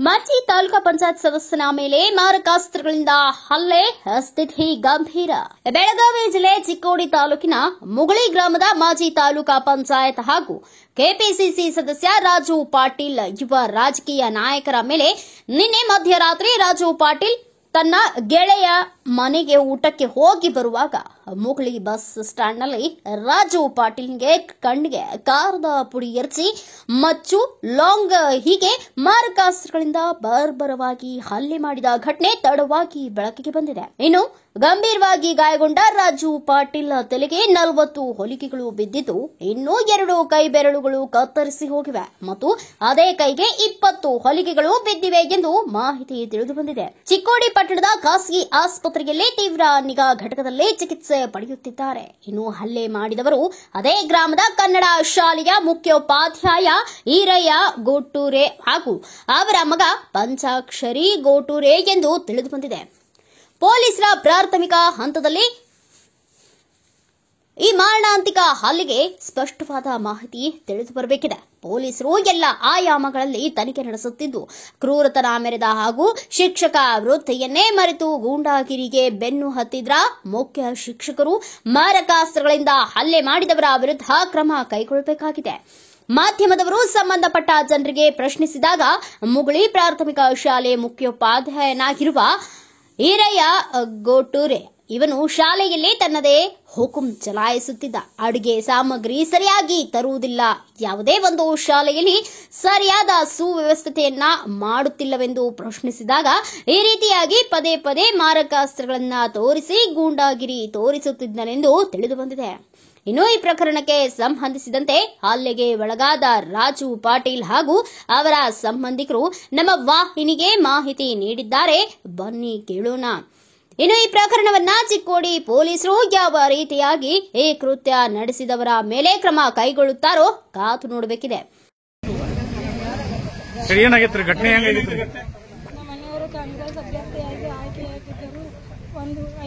ಮಾಜಿ ತಾಲೂಕಾ ಪಂಚಾಯತ್ ಸದಸ್ಯನ ಮೇಲೆ ಮಾರಕಾಸ್ತ್ರಗಳಿಂದ ಹಲ್ಲೆ, ಸ್ಥಿತಿ ಗಂಭೀರ. ಬೆಳಗಾವಿ ಜಿಲ್ಲೆ ಚಿಕ್ಕೋಡಿ ತಾಲೂಕಿನ ಮುಗುಳಿ ಗ್ರಾಮದ ಮಾಜಿ ತಾಲೂಕಾ ಪಂಚಾಯತ್ ಹಾಗೂ ಕೆಪಿಸಿಸಿ ಸದಸ್ಯ ರಾಜು ಪಾಟೀಲ್ ಯುವ ರಾಜಕೀಯ ನಾಯಕರ ಮೇಲೆ ನಿನ್ನೆ ಮಧ್ಯರಾತ್ರಿ ರಾಜು ಪಾಟೀಲ್ ತನ್ನ ಗೆಳೆಯ ಮನೆಗೆ ಊಟಕ್ಕೆ ಹೋಗಿ ಬರುವಾಗ ಮುಗುಳಿ ಬಸ್ ಸ್ಟ್ಯಾಂಡ್ನಲ್ಲಿ ರಾಜು ಪಾಟೀಲ್ಗೆ ಕಣ್ಣಿಗೆ ಕಾರದ ಪುಡಿ ಎರಚಿ ಮಚ್ಚು, ಲಾಂಗ್ ಹೀಗೆ ಮಾರಕಾಸ್ತ್ರಗಳಿಂದ ಬರ್ಬರವಾಗಿ ಹಲ್ಲೆ ಮಾಡಿದ ಘಟನೆ ತಡವಾಗಿ ಬೆಳಕಿಗೆ ಬಂದಿದೆ. ಇನ್ನು ಗಂಭೀರವಾಗಿ ಗಾಯಗೊಂಡ ರಾಜು ಪಾಟೀಲ್ ತಲೆಗೆ 40 ಹೊಲಿಗೆಗಳು ಬಿದ್ದಿದ್ದು, ಇನ್ನೂ 2 ಕೈ ಬೆರಳುಗಳು ಕತ್ತರಿಸಿ ಹೋಗಿವೆ ಮತ್ತು ಅದೇ ಕೈಗೆ 20 ಹೊಲಿಗೆಗಳು ಬಿದ್ದಿವೆ ಎಂದು ಮಾಹಿತಿ ತಿಳಿದು ಬಂದಿದೆ. ಚಿಕ್ಕೋಡಿ ಪಟ್ಟಣದ ಖಾಸಗಿ ಆಸ್ಪತ್ರೆಯಲ್ಲಿ ತೀವ್ರ ನಿಗಾ ಘಟಕದಲ್ಲಿ ಚಿಕಿತ್ಸೆ ಪಡೆಯುತ್ತಿದ್ದಾರೆ. ಇನ್ನು ಹಲ್ಲೆ ಮಾಡಿದವರು ಅದೇ ಗ್ರಾಮದ ಕನ್ನಡ ಶಾಲೆಯ ಮುಖ್ಯೋಪಾಧ್ಯಾಯ ಈರಯ್ಯ ಗೋಟೂರೆ ಹಾಗೂ ಅವರ ಮಗ ಪಂಚಾಕ್ಷರಿ ಗೋಟೂರೆ ಎಂದು ತಿಳಿದು ಬಂದಿದೆ. ಪೊಲೀಸರ ಪ್ರಾಥಮಿಕ ಹಂತದಲ್ಲಿ ಈ ಮಾರಣಾಂತಿಕ ಹಲ್ಲೆಗೆ ಸ್ಪಷ್ಟವಾದ ಮಾಹಿತಿ ತಿಳಿದು ಬರಬೇಕಿದೆ. ಪೊಲೀಸರು ಎಲ್ಲ ಆಯಾಮಗಳಲ್ಲಿ ತನಿಖೆ ನಡೆಸುತ್ತಿದ್ದು, ಕ್ರೂರತನ ಮೆರೆದ ಹಾಗೂ ಶಿಕ್ಷಕ ವೃತ್ತಿಯನ್ನೇ ಮರೆತು ಗೂಂಡಾಗಿರಿಗೆ ಬೆನ್ನು ಹತ್ತಿದ್ರ ಮುಖ್ಯ ಶಿಕ್ಷಕರು ಮಾರಕಾಸ್ತ್ರಗಳಿಂದ ಹಲ್ಲೆ ಮಾಡಿದವರ ವಿರುದ್ಧ ಕ್ರಮ ಕೈಗೊಳ್ಳಬೇಕಾಗಿದೆ. ಮಾಧ್ಯಮದವರು ಸಂಬಂಧಪಟ್ಟ ಜನರಿಗೆ ಪ್ರಶ್ನಿಸಿದಾಗ ಮುಗುಳಿ ಪ್ರಾಥಮಿಕ ಶಾಲೆ ಮುಖ್ಯೋಪಾಧ್ಯಾಯನಾಗಿರುವ ಈರಯ್ಯ ಗೋಟೂರೆ ಇವನು ಶಾಲೆಯಲ್ಲಿ ತನ್ನದೇ ಹುಕುಂ ಚಲಾಯಿಸುತ್ತಿದ್ದ. ಅಡುಗೆ ಸಾಮಗ್ರಿ ಸರಿಯಾಗಿ ತರುವುದಿಲ್ಲ, ಯಾವುದೇ ಒಂದು ಶಾಲೆಯಲ್ಲಿ ಸರಿಯಾದ ಸುವ್ಯವಸ್ಥೆಯನ್ನ ಮಾಡುತ್ತಿಲ್ಲವೆಂದು ಪ್ರಶ್ನಿಸಿದಾಗ ಈ ರೀತಿಯಾಗಿ ಪದೇ ಪದೇ ಮಾರಕಾಸ್ತ್ರಗಳನ್ನ ತೋರಿಸಿ ಗೂಂಡಾಗಿರಿ ತೋರಿಸುತ್ತಿದ್ದನೆಂದು ತಿಳಿದು ಬಂದಿದೆ. ಇನ್ನು ಈ ಪ್ರಕರಣಕ್ಕೆ ಸಂಬಂಧಿಸಿದಂತೆ ಹಲ್ಲೆಗೆ ಒಳಗಾದ ರಾಜು ಪಾಟೀಲ್ ಹಾಗೂ ಅವರ ಸಂಬಂಧಿಕರು ನಮ್ಮ ವಾಹಿನಿಗೆ ಮಾಹಿತಿ ನೀಡಿದ್ದಾರೆ. ಬನ್ನಿ ಕೇಳೋಣ. ಇನ್ನು ಈ ಪ್ರಕರಣವನ್ನ ಚಿಕ್ಕೋಡಿ ಪೊಲೀಸರು ಯಾವ ರೀತಿಯಾಗಿ ಈ ಕೃತ್ಯ ನಡೆಸಿದವರ ಮೇಲೆ ಕ್ರಮ ಕೈಗೊಳ್ಳುತ್ತಾರೋ ಕಾದು ನೋಡಬೇಕಿದೆ. ಏನಾಗಿತ್ತು ಘಟನೆ? ನಮ್ಮ ಮನೆಯವರು ಕಾಂಗ್ರೆಸ್ ಅಭ್ಯರ್ಥಿಯಾಗಿ ಆಯ್ಕೆಯಾಗಿದ್ದರು.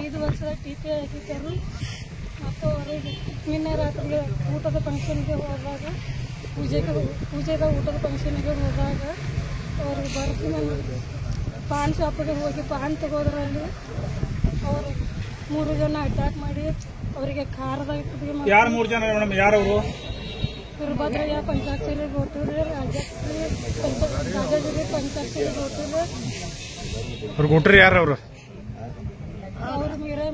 5 ವರ್ಷದ ಟಿಪಿ ಆಗಿದ್ದರು ಮತ್ತು ಅವರಿಗೆ ನಿನ್ನೆ ರಾತ್ರಿ ಊಟದ ಫಂಕ್ಷನ್ಗೆ ಹೋದಾಗ ಪೂಜೆಗೆ ಊಟದ ಫಂಕ್ಷನ್ಗೆ ಹೋದಾಗ ಅವರು ಬರ್ತೀನಿ ಪಾನ್ ಶಾಪಿಗೆ ಹೋಗಿ ಪಾನ್ ತಗೋದ್ರಲ್ಲಿ ಅವರು 3 ಜನ ಅಟ್ಯಾಕ್ ಮಾಡಿ ಅವರಿಗೆ ಖಾರದ ಯಾರು 3 ಜನ ಮೇಡಮ್? ಯಾರವರು? ವೀರಭದ್ರಯ್ಯ, ಪಂಚಾಕ್ಷರಿ ಗೋಟೂರೆ, ರಾಜಾಜಿ ಪಂಚಾಕ್ಷರಿ ಗೋಟೂರೆ. ಅವ್ರು ಗೋಟ್ರಿ ಯಾರು? ಅವರು ಅವರು ಮೀರೆ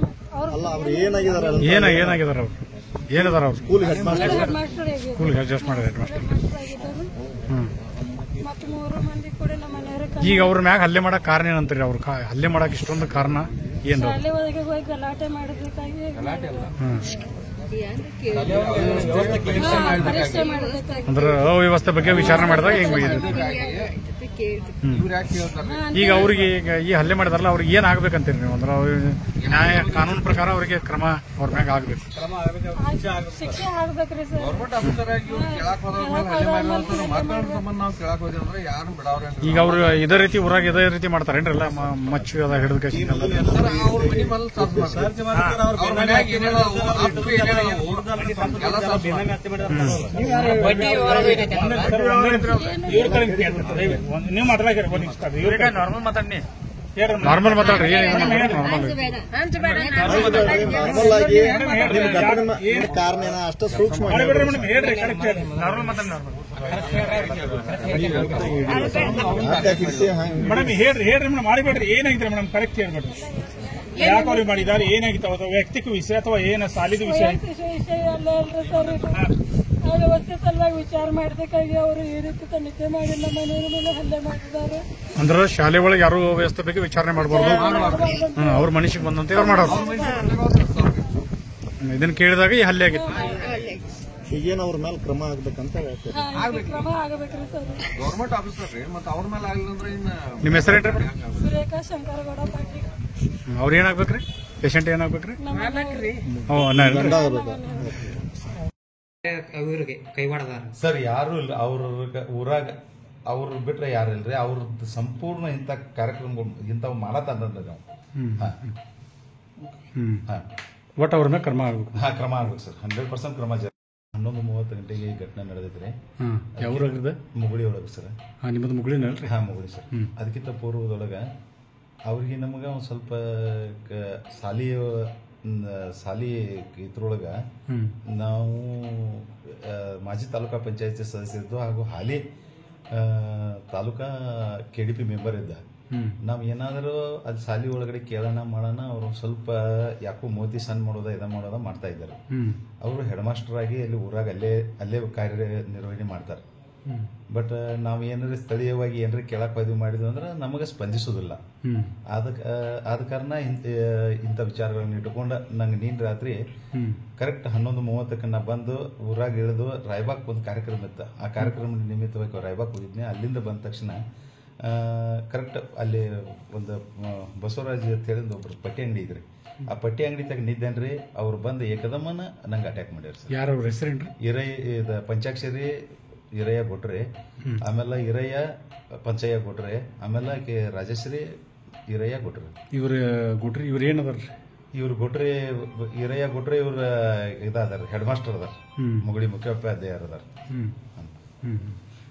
ಏನಾಗಿದಾರ? ಅವ್ರು ಏನದಾರ? ಅವ್ರು ಸ್ಕೂಲ್ ಹೆಡ್ ಅಡ್ಜಸ್ಟ್ ಮಾಡಿದ ಹೆಡ್ ಮಾಸ್ಟರ್ ಆಗಿದ್ದರು. ಮತ್ತು 3 ಮಂದಿ ಕೂಡ ನಮ್ಮ ಮನೆಯವರ ಈಗ ಅವ್ರ ಮ್ಯಾಗ ಹಲ್ಲೆ ಮಾಡಕ್ ಕಾರಣ ಏನಂತೀರಿ? ಅವ್ರು ಹಲ್ಲೆ ಮಾಡಕ್ ಇಷ್ಟೊಂದು ಕಾರಣ ಏನು? ಶಾಲೆ ಒಳಗೆ ಹೋಗಿ ಗಲಾಟೆ ಮಾಡಬೇಕಾಗಿ ಪರೀಕ್ಷೆ ಮಾಡಬೇಕಾಗಿ ಅಂದ್ರೆ ಅವ್ಯವಸ್ಥೆ ಬಗ್ಗೆ ವಿಚಾರಣೆ ಮಾಡಿದಾಗ ಹೆಂಗ್ ಈಗ ಅವ್ರಿಗೆ ಈ ಹಲ್ಲೆ ಮಾಡಿದಾರಲ್ಲ, ಅವ್ರಿಗೆ ಏನ್ ಆಗ್ಬೇಕಂತೀರಿ ನೀವು? ಅಂದ್ರೆ ನ್ಯಾಯ ಕಾನೂನು ಪ್ರಕಾರ ಅವರಿಗೆ ಕ್ರಮ ಅವ್ರ ಮ್ಯಾಗ ಆಗ್ಬೇಕು, ಶಿಕ್ಷೆ ಆಗ್ಬೇಕ್ರಿ ಸರ್. ಈಗ ಅವ್ರು ಇದೇ ರೀತಿ ಊರಾಗ ಇದೇ ರೀತಿ ಮಾಡ್ತಾರೇನ್ರಿ? ಎಲ್ಲ ಮಚ್ಚು ಅದ ಹಿಡಿದ ಕಸಿ ನೀವು ಮಾತಾಡಕ್ಕೆ ನಾರ್ಮಲ್ ಮಾತಾಡ್ರಿ. ಕಾರಣ ಅಷ್ಟು ಸೂಕ್ಷ್ಮ ಮೇಡಮ್ ಹೇಳ್ರಿ ಮೇಡಮ್, ಮಾಡಿಬೇಡ್ರಿ. ಏನಾಗಿದ್ರೆ ಮೇಡಮ್ ಕರೆಕ್ಟ್ ಹೇಳ್ಬೇಡ್ರಿ. ಯಾಕೆ ಅವ್ರಿಗೆ ಮಾಡಿದಾರೆ? ಏನಾಗಿತ್ತು? ಅಥವಾ ವ್ಯಕ್ತಿಕ ವಿಷಯ ಅಥವಾ ಏನ ಸಾಲಿದ ವಿಷಯ? ವಿಷಯ ಅಲ್ಲ ಅಲ್ರಿ ಸರ್. ಇದು ಆ ವ್ಯವಸ್ಥೆ ಸಲುವಾಗಿ ವಿಚಾರ ಮಾಡಬೇಕಾಗಿ ಅವರು ಈ ರೀತಿ ತನಿಖೆ ಮಾಡಿ ನಮ್ಮ ಮನೆಯವರ ಮೇಲೆ ಹಲ್ಲೆ ಮಾಡಿದ್ದಾರೆ. ಅಂದ್ರೆ ಶಾಲೆ ಒಳಗೆ ಯಾರು ವ್ಯವಸ್ಥೆ ಬಗ್ಗೆ ವಿಚಾರಣೆ ಮಾಡಬಾರ್ದು, ಅವ್ರ ಮನುಷ್ಯಗೆ ಬಂದಂತೆ ಅವ್ರು ಮಾಡೋರು. ಇದನ್ನ ಕೇಳಿದಾಗ ಈ ಹಲ್ಲೆ ಆಗಿತ್ತು. ಈಗೇನು ಅವ್ರ ಮೇಲೆ ಕ್ರಮ ಆಗ್ಬೇಕಂತ ಕ್ರಮ ಆಗಬೇಕ್ರಿ ಸರ್. ಗೌರ್ಮೆಂಟ್ ಆಫೀಸರ್ ರೀ, ಮತ್ತೆ ಅವ್ರ ಮೇಲೆ ಆಗ್ಲಿಲ್ಲ ಇನ್ನು. ನಿಮ್ಮ ಹೆಸರೇನ್ರಿ? ಸುರೇಖಾ ಶಂಕರಗೌಡ ಪಾಟೀಲ್. ಅವ್ರ ಏನಾಗ್ಬೇಕ್ರಿ? ಪೇಷಂಟ್ ಏನಾಗ್ಬೇಕ್ರಿ? ಅವ್ರಿಗೆ ಕೈವಾಡದಾರ ಸರ್ ಯಾರು ಇಲ್ಲ ಅವ್ರ ಊರಾಗ. ಅವ್ರು ಬಿಟ್ರೆ ಯಾರಿಲ್ರಿ. ಅವ್ರದ್ದು ಸಂಪೂರ್ಣ ಇಂಥ ಕಾರ್ಯಕ್ರಮಗಳು ಇಂಥವು ಮಾಡತ್ತಂದ್ರೆ ನಾವು ಒಟ್ಟು ಅವ್ರ ಮೇಲೆ ಕ್ರಮ ಆಗ್ಬೇಕು. ಕ್ರಮ ಆಗ್ಬೇಕು ಸರ್. 100% ಕ್ರಮ 11:30 ಗಂಟೆಗೆ ಈ ಘಟನೆ ನಡೆದಿದ್ರಿ. ಯಾವ್ರಾಗ್ರದ ಮುಗುಳಿ ಒಳಗೆ ಸರ್. ನಿಮ್ಮದು ಮುಗುಳಿನಲ್ರಿ? ಮುಗುಳಿ ಸರ್. ಅದಕ್ಕಿಂತ ಪೂರ್ವದೊಳಗೆ ಅವ್ರಿಗೆ ನಮಗೆ ಒಂದು ಸ್ವಲ್ಪ ಸಾಲಿ ಇದ್ರೊಳಗೆ ನಾವು ಮಾಜಿ ತಾಲೂಕಾ ಪಂಚಾಯತಿ ಸದಸ್ಯರಿದ್ದು ಹಾಗೂ ಹಾಲಿ ತಾಲೂಕಾ KDP ಮೆಂಬರ್ ಇದ್ದ. ನಾವು ಏನಾದರೂ ಅದು ಸಾಲಿ ಒಳಗಡೆ ಕೇಳೋಣ ಮಾಡೋಣ ಅವರು ಸ್ವಲ್ಪ ಯಾಕೋ ಮೋದಿ ಸಣ್ಣ ಮಾಡೋದ ಮಾಡ್ತಾ ಇದ್ದಾರೆ. ಅವರು ಹೆಡ್ ಮಾಸ್ಟರ್ ಆಗಿ ಅಲ್ಲಿ ಊರಾಗ ಅಲ್ಲೇ ಕಾರ್ಯನಿರ್ವಹಣೆ ಮಾಡ್ತಾರೆ. ಬಟ್ ನಾವು ಏನಾರ ಸ್ಥಳೀಯವಾಗಿ ಏನಾರ ಕೇಳಕ್ ಹೋದ್ವಿ ಮಾಡಿದ್ವಿ ಅಂದ್ರೆ ನಮಗೆ ಸ್ಪಂದಿಸೋದಿಲ್ಲ. ಆದ ಕಾರಣ ಇಂಥ ವಿಚಾರಗಳನ್ನ ಇಟ್ಕೊಂಡು ನಂಗೆ ನೀನು ರಾತ್ರಿ ಕರೆಕ್ಟ್ 11:30ಕ್ಕೆ ನಾ ಬಂದು ಊರಾಗ ಇಳಿದು ರಾಯಬಾಗ್ ಒಂದು ಕಾರ್ಯಕ್ರಮ ಇತ್ತು. ಆ ಕಾರ್ಯಕ್ರಮ ನಿಮಿತ್ತವಾಗಿ ರಾಯಬಾಗ್ ಹೋಗಿದ್ನಿ. ಅಲ್ಲಿಂದ ಬಂದ ತಕ್ಷಣ ಕರೆಕ್ಟ್ ಅಲ್ಲಿ ಒಂದು ಬಸವರಾಜ್ ಅಂತ ಹೇಳಿದ ಒಬ್ರು ಪಟ್ಟಿ ಅಂಗಡಿ ಇದ್ರಿ. ಆ ಪಟ್ಟಿ ಅಂಗಡಿ ತಗ ನಿದ್ದೇನ್ರಿ ಅವ್ರು ಬಂದು ಏಕದಮ್ಮನ ನಂಗೆ ಅಟ್ಯಾಕ್ ಮಾಡ್ಯಾರ ಸರ್. ಯಾರ ಹೆಸರೇನ್ರಿ? ಪಂಚಾಕ್ಷರಿ ಇರಯ್ಯ ಕೊಟ್ರಿ, ಆಮೇಲೆ ಇರಯ್ಯ ಪಂಚಯ್ಯ ಕೊಟ್ರಿ, ಆಮೇಲೆ ಆಕೆ ರಾಜಶ್ರೀ ಇರಯ್ಯ ಕೊಟ್ರಿ. ಇವ್ರು ಏನದಾರ್ರಿ? ಇವ್ರು ಕೊಟ್ರಿ ಇರಯ್ಯ ಕೊಟ್ರಿ. ಇವ್ರ ಇದಾದಾರ ಹೆಡ್ ಮಾಸ್ಟರ್ ಅದಾರ, ಮುಗುಳಿ ಮುಖ್ಯೋಪಾಧ್ಯಾಯರು ಅದಾರ.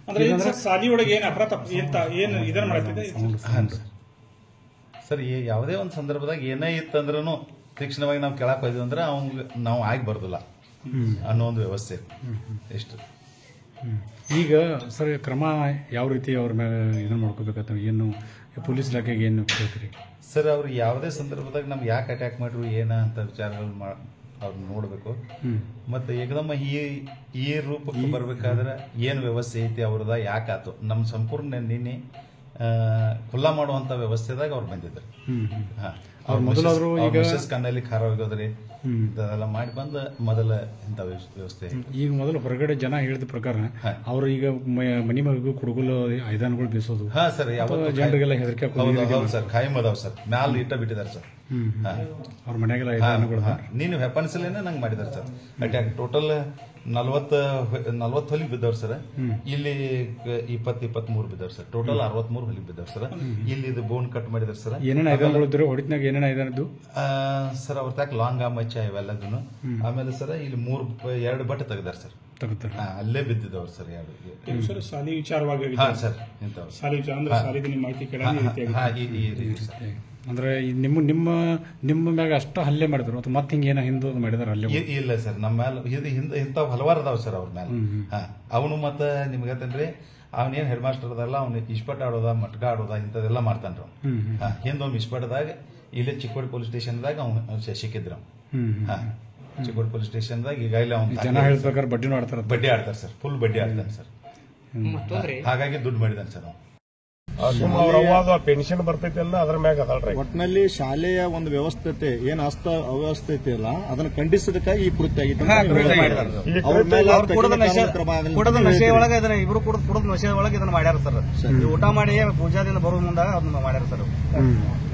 ಅಂದ್ರೆ ಸಾಲಿ ಒಳಗೆ ಏನು ಅಪರಾಧ ಏನು ಇದನ್ನ ಮಾಡ್ತಿದ್ದೆ ಸರ್. ಯಾವುದೇ ಒಂದು ಸಂದರ್ಭದಾಗ ಏನೇ ಇತ್ತಂದ್ರೂ ತೀಕ್ಷ್ಣವಾಗಿ ನಾವು ಕೆಳಕ್ ಹೋದ್ವಿ ಅಂದ್ರೆ ನಾವು ಆಗಿ ಬರ್ದಿಲ್ಲ ಅನ್ನೋ ಒಂದು ವ್ಯವಸ್ಥೆ ಎಷ್ಟು. ಈಗ ಸರ್ ಕ್ರಮ ಯಾವ ರೀತಿ ಅವ್ರ ಮೇಲೆ ಇದನ್ನ ಮಾಡ್ಕೋಬೇಕಂತ ಏನು ಪೊಲೀಸ್ ಇಲಾಖೆಗೆ ಏನು ಹೇಳ್ತೀರಿ ಸರ್? ಅವ್ರು ಯಾವುದೇ ಸಂದರ್ಭದಾಗ ನಮ್ಗೆ ಯಾಕೆ ಅಟ್ಯಾಕ್ ಮಾಡ್ರು ಏನ ಅಂತ ವಿಚಾರಗಳು ಅವ್ರು ನೋಡ್ಬೇಕು. ಮತ್ತೆ ಏಕದಮ್ಮ ಈ ರೂಪಕ್ಕೆ ಬರ್ಬೇಕಾದ್ರೆ ಏನು ವ್ಯವಸ್ಥೆ ಐತಿ ಅವ್ರದ, ಯಾಕೆ ಆತು ನಮ್ಮ ಸಂಪೂರ್ಣ ನಿನ್ನೆ ಖುಲ್ಲಾ ಮಾಡುವಂತ ವ್ಯವಸ್ಥೆದಾಗ ಅವ್ರು ಬಂದಿದ್ರು. ಕಣ್ಣಲ್ಲಿ ಖಾರ ಹೋಗೋದ್ರಿ ಇದೆಲ್ಲ ಮಾಡಿ ಬಂದ ಮೊದಲ ಇಂಥ ವ್ಯವಸ್ಥೆ. ಈಗ ಮೊದಲು ಹೊರಗಡೆ ಜನ ಹೇಳಿದ ಪ್ರಕಾರ ಅವ್ರು ಈಗ ಮನಿ ಮಗು ಕುಡುಗುಲು ಐದಾನುಗಳು ಬೀಸೋದು ಸರ್ ಜನರಿಗೆಲ್ಲ ಹೆದರಿಕೆ ಸರ್. ಖಾಯಂ ಅದಾವ್ ಸರ್, ಮ್ಯಾಲ ಇಟ್ಟ ಬಿಟ್ಟಿದ್ದಾರೆ ಸರ್. ಅವ್ರ ಮನೆಗೆಲ್ಲ ಐದಾನುಗಳು ನೀನು ವೆಪನ್ಸ್ಲೇನೆ ನಂಗೆ ಮಾಡಿದಾರೆ ಸರ್ ಅಟ್ಯಾಕ್. ಟೋಟಲ್ 40 ಹೊಲಿಗೆ ಬಿದ್ದವ್ರು ಸರ್. ಇಲ್ಲಿ 23 ಬಿದ್ದವ್ರು ಸರ್. ಟೋಟಲ್ 63 ಹೊಲಿಗೆ ಬಿದ್ದವ್ರು ಸರ್. ಇಲ್ಲಿ ಇದು ಬೋನ್ ಕಟ್ ಮಾಡಿದಾರೆ ಸರ್. ಏನೇನು ಐದಾನುಗಳು ಹೊಡಿತ್ನಾಗ ಏನೇನು ಐದಾನದ್ದು ಸರ್? ಅವ್ರ ತಾಕ ಲಾಂಗ ಮಚ್ಚ ಇವೆಲ್ಲದನ್ನು. ಆಮೇಲೆ ಸರ್ ಇಲ್ಲಿ 2 ಬಟ್ಟೆ ತೆಗ್ದಾರೆ ಸರ್. ಅಲ್ಲೇ ಬಿದ್ದಿದ್ದವ್ರು ಸರ್. 2 ಸರ್ ಸಾಲಿ ವಿಚಾರವಾಗಿ ಸರ್ ಇಂಥವ್ರು ಸಾಲಿ ವಿಚಾರ ಅಂದ್ರೆ ಸಾಲಿದ ನಿಮ್ಮ ಮಾಹಿತಿ ಕೇಳ ಅಂದ್ರೆ ನಿಮ್ಮ ಮ್ಯಾಗ ಅಷ್ಟು ಹಲ್ಲೆ ಮಾಡಿದ್ರು ಅಥವಾ ಮತ್ತೆ ಹಿಂಗೇನ ಹಿಂದೂ ಮಾಡಿದಾರೆ ಹಲ್ಲೆ? ಇಲ್ಲ ಸರ್, ನಮ್ಮ ಮೇಲೆ ಇಂಥ ಹಲವಾರು ಅದಾವ ಸರ್ ಅವ್ರ ಮೇಲೆ. ಅವನು ಮತ್ತೆ ನಿಮ್ಗೆ ಹೇಳ್ತೇನ್ರಿ, ಅವನೇನ್ ಹೆಡ್ ಮಾಸ್ಟರ್ ಅದಲ್ಲ, ಅವ್ನು ಇಸ್ಪಟ್ ಆಡೋದ ಮಟ್ಕ ಆಡೋದ ಇಂಥದೆಲ್ಲ ಮಾಡ್ತಾನ್ರಿ. ಹಿಂದೊಮ್ಮೆ ಇಸ್ಪಟ್ದಾಗ ಇಲ್ಲೇ ಚಿಕ್ಕೋಡಿ ಪೊಲೀಸ್ ಸ್ಟೇಷನ್ದಾಗ ಅವ್ನು ಸಿಕ್ಕಿದ್ರು. ಚಿಕ್ಕೋಡಿ ಪೊಲೀಸ್ ಸ್ಟೇಷನ್ದಾಗ ಈಗ ಇಲ್ಲ ಅವ್ನು ಜನ ಹೇಳಿದ ಪ್ರಕಾರ ಬಡ್ಡಿ ಆಡ್ತಾರೆ ಸರ್. ಫುಲ್ ಬಡ್ಡಿ ಆಡ್ತಾನೆ ಸರ್. ಹಾಗಾಗಿ ದುಡ್ಡು ಮಾಡಿದಾನೆ ಸರ್. ಪೆನ್ಷನ್ ಬರ್ತೈತಿ ಅಲ್ಲ ಅದ್ರ ಮ್ಯಾಗ ಅದಲ್ರಿ. ಒಟ್ಟಿನಲ್ಲಿ ಶಾಲೆಯ ಒಂದು ವ್ಯವಸ್ಥೆ ಏನ್ ಅವ್ಯವಸ್ಥೆ ಇಲ್ಲ ಅದನ್ನ ಖಂಡಿಸೋದಕ್ಕಾಗಿ ಈ ಕೃತ್ಯ ಕುಡದ ನಶೆ ಒಳಗೆ ಇದನ್ನ ಇಬ್ರು ಕುಡದ ನಶೆ ಒಳಗೆ ಇದನ್ನ ಮಾಡ್ಯಾರ ಸರ್. ಊಟ ಮಾಡಿ ಪೂಜಾದಿಂದ ಬರೋ ಮುಂದೆ ಅದನ್ನ ಮಾಡ್ಯಾರ ಸರ್.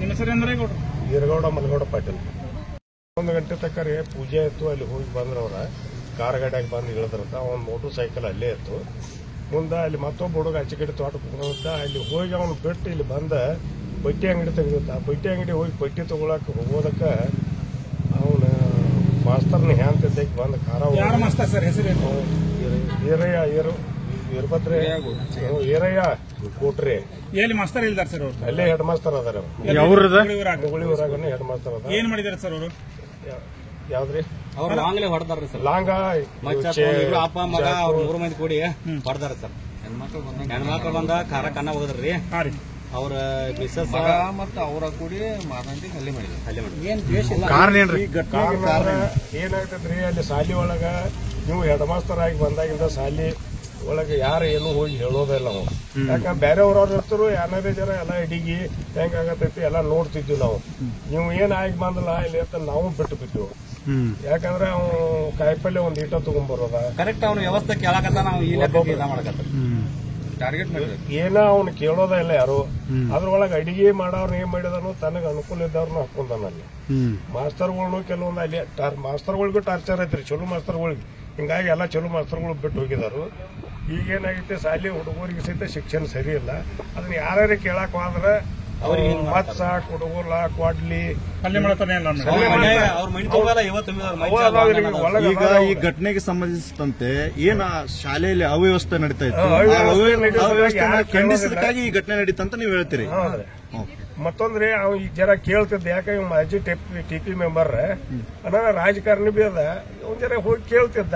ನಿಮ್ಮ ಹೆಸರೇಂದ್ರೆ ಈರಗೌಡ ಮಲಗೌಡ ಪಾಟೀಲ್. 1 ಗಂಟೆ ತಕ್ಕ ಪೂಜೆ ಇತ್ತು. ಅಲ್ಲಿ ಹೋಗಿ ಬಂದ್ರವ್ರ ಕಾರ್ ಗಾಡಿಯಾಗ ಬಂದು ಇಳಿದ್ರಂತ. ಒಂದ್ ಮೋಟರ್ ಸೈಕಲ್ ಅಲ್ಲೇ ಇತ್ತು. ಮುಂದೆ ಅಲ್ಲಿ ಮತ್ತೊಬ್ಬ ಹುಡುಗ ಆಚೆ ಕಡೆ ತೋಟಕ್ಕೆ ಹೋಗೋದ. ಅಲ್ಲಿ ಹೋಗಿ ಅವನು ಬಿಟ್ಟು ಇಲ್ಲಿ ಬಂದ ಬಟ್ಟೆ ಅಂಗಡಿ ತೆಗೆದ. ಬಟ್ಟೆ ಅಂಗಡಿ ಹೋಗಿ ಬಟ್ಟೆ ತಗೊಳಕ್ ಹೋಗೋದಕ್ಕ ಅವನ ಮಾಸ್ತರ್ನ ಹ್ಯಾಂತ ಬಂದ ಖಾರ ಈರಯ್ಯ ಕೊಟ್ರಿ. ಎಲ್ಲಿ ಮಾಸ್ತರ್ ಇಲ್ದಾರ ಸರ್ ಅವರು? ಅಲ್ಲೇ ಹೆಡ್ ಮಾಸ್ತರ್ ಅದಾರ. ಮುಗುಳಿ ಊರಾಗನೇ ಹೆಡ್ ಮಾಸ್ತರ್ ಅದ. ಏನ್ ಮಾಡಿದಾರೆ ಸರ್ ಅವರು? ಯಾವ್ದ್ರಿ ಅವ್ರು ಲಾಂಗ್ಲೇ ಹೊಡೆದಾರ ಸರ್. ಲಾಂಗ ಅಪ್ಪ ಮಗ ಅವ್ರ 3 ಮಂದಿ ಕೂಡಿ ಹೊಡೆದಾರ ಸರ್. ಹೆಣ್ಮಕ್ಳು ಬಂದ ಖಾರ ಕನ್ನ ಹೋದ್ರಿ. ಅವ್ರ ಮಿಸಸ್ ಮತ್ತ ಅವ್ರ ಕೂಡಿ ಮಾತಾಡಿ ಹಲ್ಲೆ ಮಾಡಿದ್ರು. ಕಾರಣ ಏನಾಗ್ತದ್ರಿ, ಅಲ್ಲಿ ಸಾಲಿ ಒಳಗ ನೀವು ಹೆಡ್ ಮಾಸ್ತರ್ ಆಗಿ ಬಂದಾಗಿಂದ ಸಾಲಿ ಒಳಗೆ ಯಾರು ಏನು ಹೋಗಿ ಹೇಳೋದಿಲ್ಲ ನಾವು. ಯಾಕಂದ್ರೆ ಬೇರೆಯವ್ರವ್ರು ಇರ್ತರು ಏನಾರೇ ಜನ ಎಲ್ಲ ಅಡಿಗೆ ಹೆಂಗಾಗತೈತಿ ಎಲ್ಲ ನೋಡ್ತಿದ್ವಿ ನಾವು. ನೀವು ಏನ್ ಆಗಿ ಬಂದಲ್ಲ ಇಲ್ಲಿ ಅಂತ ನಾವು ಬಿಟ್ಟು ಬಿಟ್ಟಿವು. ಯಾಕಂದ್ರೆ ಅವ್ ಕಾಯಿಪಲ್ಲೆ ಒಂದ್ ಈಟ ತಗೊಂಡ್ಬರೋದ ಕರೆಕ್ಟ್. ಅವ್ನ ವ್ಯವಸ್ಥೆ ಕೇಳಕತ್ತ ನಾವು ಟಾರ್ಗೆಟ್ ಏನ ಅವ್ನು ಕೇಳೋದ ಇಲ್ಲ ಯಾರು. ಅದ್ರೊಳಗೆ ಅಡಿಗೆ ಮಾಡೋರ್ನ ಏನ್ ಮಾಡಿದನು ತನಗ ಅನುಕೂಲ ಇದ್ದವ್ರನ್ನ ಹಾಕೊಂಡನಲ್ಲಿ. ಮಾಸ್ತರ್ಗಳ್ನು ಕೆಲವೊಂದು ಅಲ್ಲಿ ಮಾಸ್ತರ್ಗಳಿಗೂ ಟಾರ್ಚರ್ ಐತ್ರಿ, ಚಲೋ ಮಾಸ್ತರ್ಗಳಿಗೆ. ಹಿಂಗಾಗಿ ಎಲ್ಲ ಚಲೋ ಮಾಸ್ತರ್ಗಳು ಬಿಟ್ಟು ಹೋಗಿದಾರು. ಈಗೇನಾಗೈತೆ, ಶಾಲೆ ಹುಡುಗರಿಗೆ ಸಹಿತ ಶಿಕ್ಷಣ ಸರಿ ಇಲ್ಲ. ಅದನ್ನ ಯಾರ್ಯಾರು ಕೇಳಕ್ ಹೋದ್ರೆ ಮತ್ಸ ಕುಡುಗೋಲ ಕೊಡ್ಲಿ ಹಲ್ಲೆ ಮಾಡ್ತಾನೆ ಇಲ್ಲ ಅವ್ರ ಮಣಿ ತಗೋಲ್ಲ ಇವತ್ತು ಈಗ ಈ ಘಟನೆಗೆ ಸಂಬಂಧಿಸಿದಂತೆ ಏನ ಶಾಲೆಯಲ್ಲಿ ಅವ್ಯವಸ್ಥೆ ನಡೀತಾ ಇತ್ತು ಖಂಡಿಸದಕ್ಕಾಗಿ ಈ ಘಟನೆ ನಡೀತಂತ ನೀವು ಹೇಳ್ತೀರಿ. ಮತ್ತೊಂದ್ರೆ ಅವ್ ಈ ಜರ ಕೇಳ್ತಿದ್ದ ಯಾಕೆ ಇವ್ ಮಾಜಿ ಟಿಪಿ ಮೆಂಬರ್ ರಾಜಕಾರಣಿ ಬಿ ಅದ ಒಂದ್ ಜರ ಹೋಗಿ ಕೇಳ್ತಿದ್ದ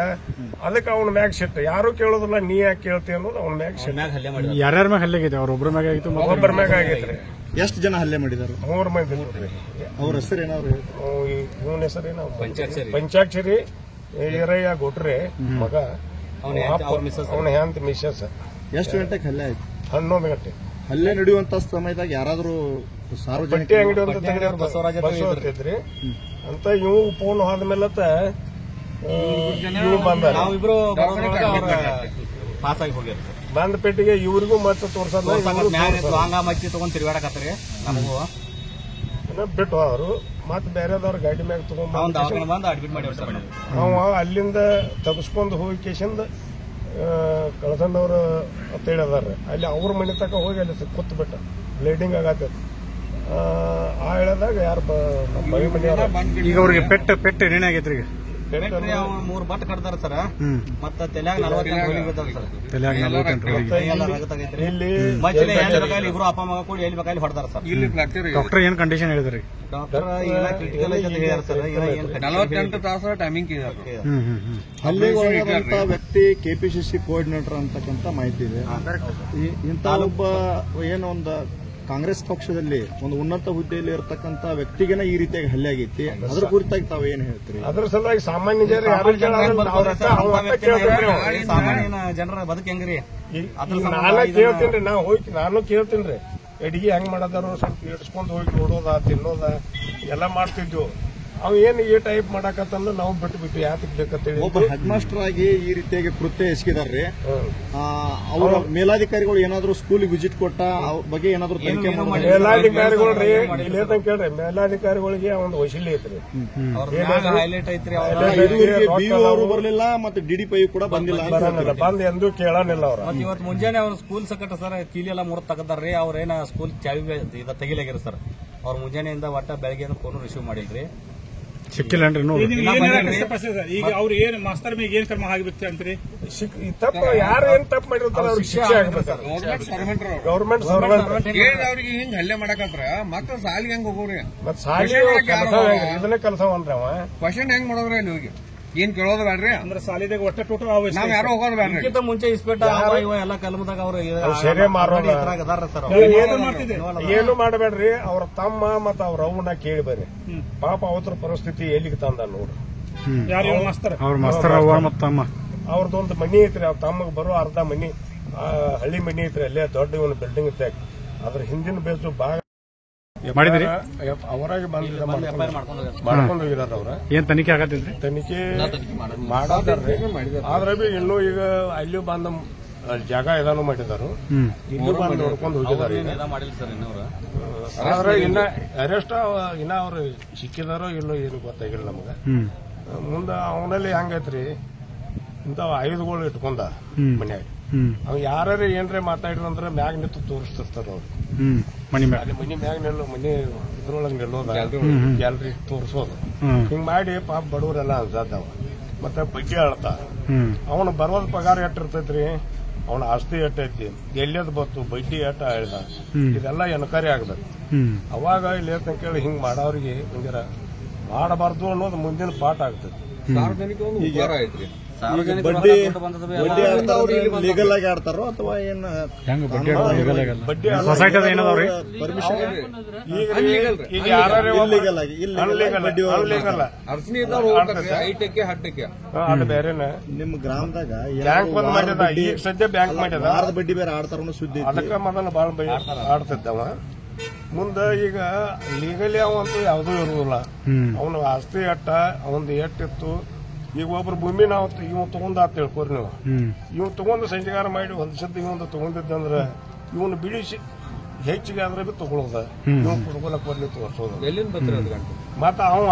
ಅದಕ್ಕೆ ಅವನ ಮ್ಯಾಗ್ ಸಿಟ್ಟು ಯಾರು ಕೇಳೋದಿಲ್ಲ ನೀ ಯಾಕೆ ಕೇಳ್ತಿ ಅನ್ನೋದು ಅವನ ಮ್ಯಾಗ್ ಸಿಟ್ಟು. ಯಾರ್ಯಾರ ಮ್ಯಾಗ ಹಲ್ಲೆ ಆಗೈತೆ ಅವ್ರೊಬ್ಬರ ಮ್ಯಾಗ ಆಗಿತ್ತು ಒಬ್ಬರ ಮ್ಯಾಗ ಆಗೈತ್ರಿ. ಎಷ್ಟು ಜನ ಹಲ್ಲೆ ಮಾಡಿದಾರೆ? 3 ಮಂದಿ. ಅವ್ರ ಹೆಸರು ಏನಾದ್ರು ಇವನ ಹೆಸರೇನ ಪಂಚಾಕ್ಷರಿ ಈರಯ್ಯ ಗೊಟ್ರೆ ಮಗ ಅವನ ಹೆಂತ ಮಿಸಸ್. ಎಷ್ಟು ಗಂಟೆಗೆ ಹಲ್ಲೆ ಆಯ್ತು? 11 ಗಂಟೆ. ಹಲ್ಲೆ ನಡೆಯುವಂತ ಸಮಯದಾಗ ಯಾರಾದ್ರೂ ಸಾರ್ವಜನಿಕ ಅಂಗಡಿ ಅಂತ ಬಸವರಾಜ್ರಿ ಅಂತ ಇವು ಫೋನ್ ಆದ್ಮೇಲೆ ಇವು ಬಂದ ನಾವಿಬ್ರು ಪಾಸ್ ಆಗಿ ಹೋಗ್ಯಾರ ಬಂದ ಪೆಟ್ಟಿಗೆ ಇವ್ರಿಗೂ ಮತ್ತೆ ತೋರ್ಸಲ್ಲ ಮಚ್ಚಿ ತಗೊಂಡ್ ತಿರುಗಾಡಕತ್ರಿ ನಮಗೂ ಬಿಟ್ಟು ಅವರು ಮತ್ತೆ ಬೇರೆದವ್ರ ಗಾಡಿ ಮ್ಯಾಗ ತಗೊಂಡ್ ಬಂದು ಅಡ್ಮಿಟ್ ಮಾಡಿ ಅವ ಅಲ್ಲಿಂದ ತಗಸ್ಕೊಂಡ್ ಹೋಗಿ ಕೇಶಂದ ಕಳಸಂದವ್ರು ಅಂತ ಹೇಳಿದಾರೆ ಅಲ್ಲಿ ಅವ್ರ ಮನೆ ತಕ ಹೋಗಿ ಅಲ್ಲಿ ಕೂತ್ ಬಿಟ್ಟ ಬ್ಲೀಡಿಂಗ್ ಆಗತ್ತೈತಿ. ಆ ಹೇಳದಾಗ ಯಾರು ನಮ್ಮ ಬಳಿ ಮನೆಯವ್ರ ಈಗ ಅವ್ರಿಗೆ ಪೆಟ್ಟು ಏನೇ ಆಗೈತ್ರಿ? ಈಗ 3 ಬಟ್ ಕಟ್ತಾರ ಸರ್. ಮತ್ತ ತಲ್ಯಾಗ 40 ಬಿದ್ದಾರ ಸರ್. ಇಲ್ಲಿ ಇಬ್ರು ಅಪ್ಪ ಮಗ ಕೂಡಿ ಎಲ್ಲಿ ಬೇಕಾಗಿ ಹೊಡ್ತಾರ ಸರ್. ಡಾಕ್ಟರ್ ಏನ್ ಕಂಡೀಷನ್ ಹೇಳಿದ್ರಿ? ಡಾಕ್ಟರ್ ಕ್ರಿಟಿಕಲ್ ಹೇಳ್ಯಾರ ಸರ್. 48 ತಾಸು ಟೈಮಿಂಗ್ ಹಲ್ಲೆ ಒಳಗಾದಂತ ವ್ಯಕ್ತಿ ಕೆಪಿಸಿಸಿ ಕೋಆರ್ಡಿನೇಟರ್ ಅಂತಕ್ಕಂಥ ಮಾಹಿತಿ ಇದೆ. ಇಂಥ ಒಬ್ಬ ಏನೋ ಒಂದು ಕಾಂಗ್ರೆಸ್ ಪಕ್ಷದಲ್ಲಿ ಒಂದು ಉನ್ನತ ಹುದ್ದೆಯಲ್ಲಿ ಇರತಕ್ಕಂತ ವ್ಯಕ್ತಿಗೆನ ಈ ರೀತಿಯಾಗಿ ಹಲ್ಲೆ ಆಗೈತಿ. ಅದ್ರ ಕುರಿತಾಗಿ ತಾವು ಏನ್ ಹೇಳ್ತೀರಿ? ಅದ್ರ ಸಲುವಾಗಿ ಸಾಮಾನ್ಯ ಜನರ ಬದುಕು ಹೆಂಗ್ರಿ? ಕೇಳ್ತೀನಿ ನಾನು ಕೇಳ್ತೀನಿ ಅಡಿಗೆ ಹೆಂಗ್ ಮಾಡದಾರು ಸ್ವಲ್ಪ ಇಡ್ಸ್ಕೊಂಡ್ ಹೋಗಿ ನೋಡೋದ ತಿನ್ನೋದ ಎಲ್ಲ ಮಾಡ್ತಿದ್ವು. ಅವ್ ಏನ್ ಈ ಟೈಪ್ ಮಾಡಕತ್ತಂದ್ರೆ ನಾವು ಬಿಟ್ಟು ಯಾತಕ್ ಬೇಕಂತೇಳಿ ಒಬ್ಬ ಹೆಡ್ ಮಾಸ್ಟರ್ ಆಗಿ ಈ ರೀತಿಯಾಗಿ ಕೃತ್ಯ ಎಸಗಿದಾರ್ರಿ. ಅವರ ಮೇಲಾಧಿಕಾರಿಗಳು ಏನಾದ್ರು ಸ್ಕೂಲಿಗೆ ವಿಸಿಟ್ ಕೊಟ್ಟ ಅವ್ರ ಬಗ್ಗೆ ಏನಾದ್ರು ತನಿಖೆ ಮೇಲಾಧಿಕಾರಿಗಳ್ರಿ ಇಲ್ಲೇತಂಗ ಕೇಳ್ರಿ ಮೇಲಾಧಿಕಾರಿಗಳಿಗೆ ಒಂದು ವಶೀಲಿ ಐತ್ರಿ. ಹೈಲೈಟ್ ಐತ್ರಿ. ಬಿಇಒ ಅವರು ಬರ್ಲಿಲ್ಲ ಮತ್ತೆ ಡಿಡಿಪಿ ಕೂಡ ಬಂದಿಲ್ಲ. ಬಂದ್ ಎಂದೂ ಕೇಳಾನಿಲ್ಲ ಅವ್ರ. ಇವತ್ತು ಮುಂಜಾನೆ ಅವ್ರ ಸ್ಕೂಲ್ ಸಕಟ ಸರ್ ಕೀಲಿ ಎಲ್ಲ ಮುರಿದ್ ತಗದಾರ್ರಿ. ಅವ್ರೇನ ಸ್ಕೂಲ್ ಚಾವಿ ತೆಗಿಲಾಗ್ಯಾರ ಸರ್. ಅವ್ರ ಮುಂಜಾನೆಯಿಂದ ಒಟ್ಟ ಬೆಳಗ್ಗೆ ಫೋನ್ ರಿಸೀವ್ ಮಾಡಿಲ್ರಿ. ಸಿಕ್ಕಿಲ್ಲನ್ರಿ ನೋಡಿ. ಈಗ ಅವ್ರು ಏನ್ ಮಾಸ್ತರ್ ಮೇಲೆ ಏನ್ ಕ್ರಮ ಆಗಬೇಕು ಅಂತೀರಿ? ತಪ್ಪು ಯಾರು ಏನ್ ತಪ್ಪು ಮಾಡಿರ್ತಾರ ಅವ್ರಿಗೆ ಶಿಕ್ಷೆ ಆಗ್ಬೇಕು. ಗೌರ್ಮೆಂಟ್ ಸರ್ವೆಂಟ್ ಅವ್ರಿಗೆ ಹಿಂಗ್ ಹಲ್ಲೆ ಮಾಡಕತ್ರ ಮಕ್ಳು ಸಾಲಿಗೆ ಹೆಂಗ್ ಹೋಗೋರಿ? ಮತ್ ಸಾಲಿ ಇದನ್ನೇ ಕೆಲಸವನ್ರಿ ಅವ ಕ್ವಶನ್ ಹೆಂಗ್ ಮಾಡೋದ್ರಿ ಅಲ್ಲಿ ಹೋಗಿ? ಏನ್ ಕೇಳೋದು ಬೇಡ್ರಿ ಅಂದ್ರೆ ಸಾಲಿದಾಗ ಒಟ್ಟ ಟೋಟಲ್ ನಾವ್ ಯಾರು ಹೋಗೋದು ಬೇಡ್ರಿ. ಇದಕ್ಕಿಂತ ಮುಂಚೆ ಇಸ್ಪೇಟ ಎಲ್ಲ ಕಲ್ಮದಾಗ ಅವ್ರು ಏನು ಮಾಡಬೇಡ್ರಿ. ಅವ್ರ ತಮ್ಮ ಮತ್ತ ಅವ್ರ ಅವನ್ನ ಕೇಳಿ ಬರ್ರಿ. ಪಾಪ ಅವತ್ರ ಪರಿಸ್ಥಿತಿ ಎಲ್ಲಿಗೆ ತಂದ ನೋಡ್ರಿ. ಅವ್ರದೊಂದು ಮನಿ ಐತ್ರಿ. ಅವ್ರ ತಮ್ಮಗ್ ಬರೋ ಅರ್ಧ ಮನಿ ಹಳ್ಳಿ ಮನಿ ಐತ್ರಿ. ಅಲ್ಲೇ ದೊಡ್ಡ ಇವನು ಬಿಲ್ಡಿಂಗ್ ಇದ್ದಾಗ ಅದ್ರ ಹಿಂದಿನ ಬೇಸು ಭಾಗ ಮಾಡಿದ್ರಿ. ಅವರಾಗಿ ಮಾಡ್ಕೊಂಡು ಹೋಗಿದಾರ. ಅವ್ರ ಏನ್ ತನಿಖೆ ಆಗತ್ತಿದ್ರಿ? ತನಿಖೆ ಮಾಡಾರ್ರಿ. ಆದ್ರೆ ಬಿ ಇನ್ನೂ ಈಗ ಅಲ್ಲಿ ಬಂದ ಜಾಗ ಏದಾನು ಮಾಡಿದಾರು. ಇಲ್ಲೂ ಬಂದು ನೋಡ್ಕೊಂಡು ಹೋಗಿದಾರೆ. ಆದ್ರೆ ಇನ್ನ ಅರೆಸ್ಟ್ ಇನ್ನ ಅವ್ರು ಸಿಕ್ಕಿದಾರೋ ಇಲ್ಲೋ ಏನು ಗೊತ್ತಾಗಿಲ್ಲ ನಮ್ಗ. ಮುಂದ ಅವನಲ್ಲಿ ಹೆಂಗೈತ್ರಿ ಇಂಥವ್ ಆಯುಧಗಳು ಇಟ್ಕೊಂಡ ಮನ್ಯಾಗ. ಅವ್ ಯಾರು ಏನ್ರೆ ಮಾತಾಡಿರಂದ್ರ ಮ್ಯಾಗ ನಿಂತು ತೋರಿಸ್ತಿರ್ತಾರ ಅವ್ರು. ಅಲ್ಲಿ ಮನಿ ಮ್ಯಾಗ ನಿಲ್ಲೋ ಮನಿ ಇದ್ರೊಳಗೆ ನಿಲ್ಲೋದ ಗ್ಯಾಲರಿ ತೋರಿಸೋದು ಹಿಂಗ್ ಮಾಡಿ ಪಾಪ ಬಡವರೆಲ್ಲ ಅನ್ಸಾದವ. ಮತ್ತೆ ಬಡ್ಡಿ ಆಳ್ತಾ ಅವನು ಬರೋದ್ ಪಗಾರ ಎಟ್ಟಿರ್ತೈತ್ರಿ. ಅವನ ಆಸ್ತಿ ಎಟ್ಟೈತಿ ಎಲ್ಲದ್ ಬತ್ತು ಬಡ್ಡಿ ಎಟ್ಟ ಹೇಳ್ದ. ಇದೆಲ್ಲ ಎನ್ಕ್ವೈರಿ ಆಗ್ಬೇಕು. ಅವಾಗ ಇಲ್ಲಿ ಕೇಳಿ ಹಿಂಗ್ ಮಾಡೋರಿಗೆ ಹಿಂಗಾರ ಮಾಡಬಾರ್ದು ಅನ್ನೋದು ಮುಂದಿನ ಪಾಠ ಆಗ್ತೈತಿ. ಸಾರ್ವಜನಿಕ ಒಂದು ಉಪಕಾರ ಐತ್ರಿ. ಲೀಗಲ್ ಆಗಿ ಆಡ್ತಾರೋ ಅಥವಾ ಏನ್ ಬಡ್ಡಿ ಸೊಸೈಟಿ ಏನದವ್ರಿ? ಈಗ ಯಾರು ಅರ್ಚನೆ ಇದ್ದವ್ರು ಐಟಕ್ಕೆ ಹಟ್ಟಕ್ಕೆ ಅದು ಬೇರೆನ. ನಿಮ್ ಗ್ರಾಮದಾಗ ಬ್ಯಾಂಕ್ ಬಂದ್ ಮಾಡ್ಯದ. ಈಗ ಸದ್ಯ ಬ್ಯಾಂಕ್ ಮಾಡ್ಯದ. ಬಡ್ಡಿ ಬೇರೆ ಆಡ್ತಾರ ಸುದ್ದಿ. ಅದಕ್ಕ ಮೊದಲು ಬಾಳ ಆಡ್ತಿದ್ದವ. ಮುಂದ ಈಗ ಲೀಗಲಿ ಅವಂತೂ ಯಾವ್ದೂ ಇರುದಿಲ್ಲ. ಅವನು ಆಸ್ತಿ ಅಟ್ಟ ಅವಂದು ಎಟ್ಟಿತ್ತು. ಈಗ ಒಬ್ರು ಭೂಮಿ ನಾವು ಇವ್ ತಗೊಂಡ ಅಂತ ಹೇಳ್ಕೋರಿ ನೀವು. ಇವ್ ತಗೊಂಡು ಸಂಜೆಗಾರ ಮಾಡಿ ಒಂದ್ ಸತಿ ಇವಂದು ತಗೊಂಡಿದ್ದಂದ್ರ ಇವನು ಬಿಡಿಸಿ ಹೆಚ್ಚಿಗೆ ಆದ್ರೆ ಬಿ ತಗೊಳೋದ. ಇವ್ ಕುಡ್ಕೊಲಕ್ ಬರ್ಲಿ ತೋರ್ಸೋದು. ಎಲ್ಲಿಂದ ಬರ್ತೀರ? ಮತ್ತ ಅವ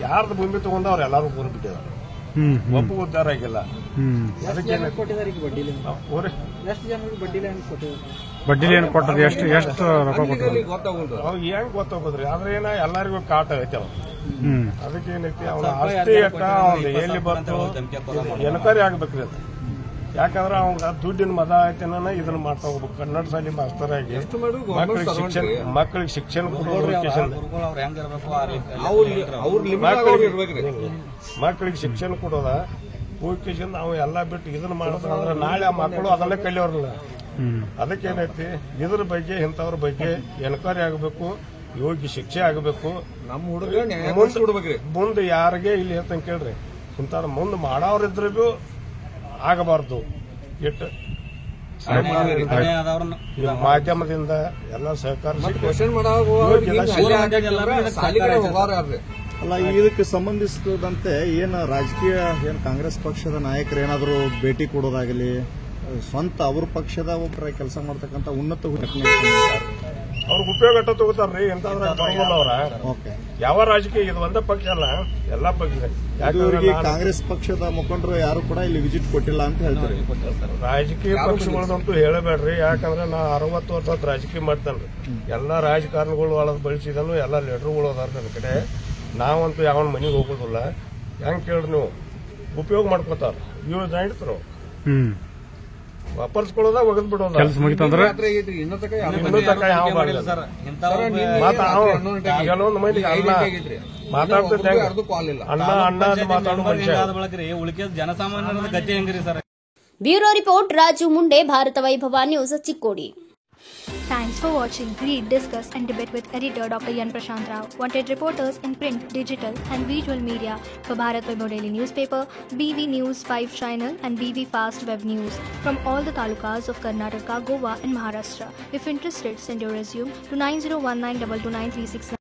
ಯಾರ್ದು ಭೂಮಿ ತಗೊಂಡ ಅವ್ರ ಎಲ್ಲಾರು ಕೂರ್ ಬಿಟ್ಟಿದಾರ. ಒಬ್ಬ ಉದ್ದಾರ ಆಗಿಲ್ಲ. ಅದಕ್ಕೆ ಬಡ್ಡಿಲಿ ಏನು ಕೊಟ್ಟರು? ಎಷ್ಟು ರೊಕ್ಕ ಕೊಟ್ಟರು? ಅವ್ ಹೆಂಗ್ ಗೊತ್ತಾಗೋದ್ರಿ? ಆದ್ರೆ ಏನ ಎಲ್ಲರಿಗೂ ಕಾಟ ಐತೆ ಅವ. ಅದಕ್ಕೆ ಏನೈತಿ ಅವನ ಆಸ್ತಿ ಅಟ್ಟ ಅವ್ನ ಎಲ್ಲಿ ಬಂತು ಎನ್ಕ್ವೈರಿ ಆಗ್ಬೇಕ್ರಿ ಅದು. ಯಾಕಂದ್ರೆ ಅವಂಗ ದುಡ್ಡಿನ ಮದ ಐತೆನ ಇದನ್ನ ಮಾಡ್ತಾ ಹೋಗ್ಬೇಕು. ಕನ್ನಡ ಶಾಲೆ ಮಾಸ್ತರ್ ಆಗಿ ಮಕ್ಕಳಿಗೆ ಶಿಕ್ಷಣ ಮಕ್ಕಳಿಗೆ ಶಿಕ್ಷಣ ಕೊಡೋದ ಹೋಗ್ಕೇಶನ್ ಅವ್ ಎಲ್ಲಾ ಬಿಟ್ಟು ಇದನ್ನ ಮಾಡ್ತಾರಂದ್ರೆ ನಾಳೆ ಆ ಮಕ್ಕಳು ಅದನ್ನೇ ಕಲಿಯೋರಲ್ಲ. ಅದಕ್ಕೇನೈತಿ ಇದ್ರ ಬಗ್ಗೆ ಇಂಥವ್ರ ಬಗ್ಗೆ ಎನ್ಕ್ವೈರಿ ಆಗಬೇಕು, ಯೋಗ್ಯ ಶಿಕ್ಷೆ ಆಗಬೇಕು. ನಮ್ಮ ಹುಡುಗ ಮುಂದೆ ಯಾರಿಗೆ ಇಲ್ಲಿ ಹೇಳ್ತಂಗ ಕೇಳ್ರಿ, ಇಂಥ ಮುಂದೆ ಮಾಡೋರಿದ್ರಿಗೂ ಆಗಬಾರ್ದು. ಇಟ್ಟು ಮಾಧ್ಯಮದಿಂದ ಎಲ್ಲ ಸಹಕರಿಸಿ ಅಲ್ಲ, ಇದಕ್ಕೆ ಸಂಬಂಧಿಸಿದಂತೆ ಏನು ರಾಜಕೀಯ ಕಾಂಗ್ರೆಸ್ ಪಕ್ಷದ ನಾಯಕರು ಏನಾದರೂ ಭೇಟಿ ಕೊಡೋದಾಗಲಿ, ಸ್ವಂತ ಅವ್ರ ಪಕ್ಷದ ಒಬ್ಬರ ಕೆಲಸ ಮಾಡ್ತಕ್ಕಂಥ ಉನ್ನತ ಅವ್ರಿಗೆ ಉಪಯೋಗ ತಗೋತಾರ್ರಿ. ಎಂತಾದ್ರ ಅವ್ರ ಯಾವ ರಾಜಕೀಯ ಇದು ಒಂದೇ ಪಕ್ಷ ಅಲ್ಲ, ಎಲ್ಲಾ ಪಕ್ಷ. ಕಾಂಗ್ರೆಸ್ ಪಕ್ಷದ ಮುಖಂಡರು ಯಾರು ಕೂಡ ಇಲ್ಲಿ ವಿಸಿಟ್ ಕೊಟ್ಟಿಲ್ಲ ಅಂತ ಹೇಳ್ತಾರೆ. ರಾಜಕೀಯ ಪಕ್ಷಗಳದಂತೂ ಹೇಳಬೇಡ್ರಿ. ಯಾಕಂದ್ರೆ ನಾ 60 ವರ್ಷ ರಾಜಕೀಯ ಮಾಡ್ತೇನ್ರಿ. ಎಲ್ಲಾ ರಾಜಕಾರಣಿಗಳು ಒಳಗ್ ಬಳಸಿದನು, ಎಲ್ಲಾ ಲೀಡರ್ಗಳು ಅದಾರ ನನ್ನ ಕಡೆ. ನಾವಂತೂ ಯಾವನ್ ಮನೆಗೆ ಹೋಗೋದಿಲ್ಲ. ಹೆಂಗ್ ಕೇಳ್ರಿ ನೀವು, ಉಪಯೋಗ ಮಾಡ್ಕೋತಾರ ಇವ್ ಜಾಯಿಡ್ತಾರ, ವಾಪರ್ಸ್ಕೊಳ್ಳೋದ ಒಗದ್ ಬಿಡೋದ. ಇನ್ನೂ ತಕ ಯಾವ ಮಾಡಿಲ್ಲ ಸರ್. ಕೆಲವೊಂದು ಮಂದಿ ಅಣ್ಣ ಮಾತಾಡ್ತಿದ್ದೆ ಅಣ್ಣ ಅಣ್ಣ ಅಂತ ಮಾತಾಡೋ ಮನುಷ್ಯ. ಉಳಿಕೆ ಜನಸಾಮಾನ್ಯರ ಗತಿ ಹೆಂಗ್ರಿ ಸರ್? ಬ್ಯೂರೋ ರಿಪೋರ್ಟ್ ರಾಜು ಮುಂಡೆ, ಭಾರತ ವೈಭವ news, Chikkodi. Thanks for watching. Read, discuss and debate with editor Dr. Yan Prashant Rao. Wanted reporters in print, digital and visual media for Bharat Vaibhav Daily Newspaper, BV News 5 Channel and BV Fast Web News from all the talukas of Karnataka, Goa and Maharashtra. If interested, send your resume to 9019229369.